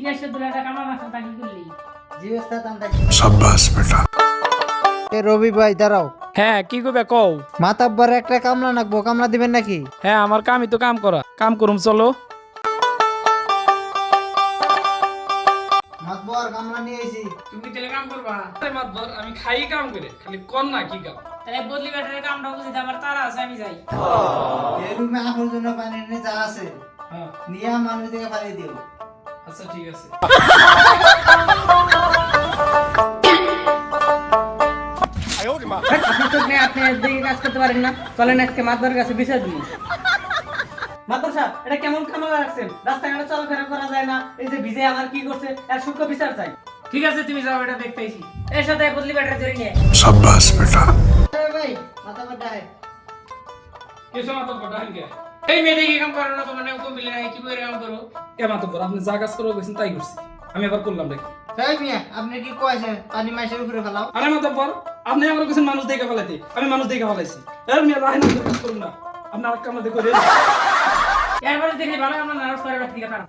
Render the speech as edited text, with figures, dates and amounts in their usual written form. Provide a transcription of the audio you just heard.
300 টাকা কামাই মাছ তা কি করলি? জি ওস্তাদ আমরা শাবাশ বেটা। এ রবি ভাই দাঁড়াও। হ্যাঁ কি কইবে কও। মাতাব্বার একটা কামলা নাকবো, কামলা দিবেন নাকি? হ্যাঁ আমার কামই তো কাম করা, কাম করুম চলো। মাতবার কামলা নিয়ে আইছি। তুমি তাহলে কাম করবা? আরে মাতবর আমি খাই কাম করে, খালি কোন না কি কাম। তাহলে বদলি ব্যাটারে কামটা বুঝিতে আমার তারা আছে, আমি যাই। এই রুমে আসার জন্য পানি নিয়ে যা আছে হ্যাঁ নিয়ে মানুষ দিকে পানি দিও। আচ্ছা ঠিক আছে। আপনি তো আপনি দেখে কাজ করতে পারেন না, চলেন আজকে মাতবার কাছে বিচার দিন। মাতবার সাহেব, এটা কেমন কামলা রাখছেন? রাস্তাঘাটে চলাফেরা করা যায় না, এই যে ভিজে আমার কি করছে এর সূক্ষ্ম বিচার চাই। ঠিক আছে তুমি যাও, এটা দেখতেইছি। এর সাথে বদলি ব্যাটারে ধরে নিয়ে শাবাশ বেটা। এ ভাই মাতাব্বার ডাহে। কিছু মাতবর ডাইন কে? এই মেয়ে কি কাম করো না, তোমার নাম কম বিলে নাই, কি করে কাম করো? কে মাতবর আপনি যা কাজ করো গেছেন তাই করছি, আমি আবার করলাম নাকি? এই মিয়া আপনি কি কইছেন পানি মাইশের উপরে ফেলাও? আরে মাতবর আপনি আমার কাছে মানুষ দেখে ফেলাইতে, আমি মানুষ দেখে ফেলাইছি। এর মেয়ে রাহিন কাজ করুন না, আপনি আর কাম দেখো রে। এরপরে দেখি ভালো আমরা নার্স করে রাখতে পারবো।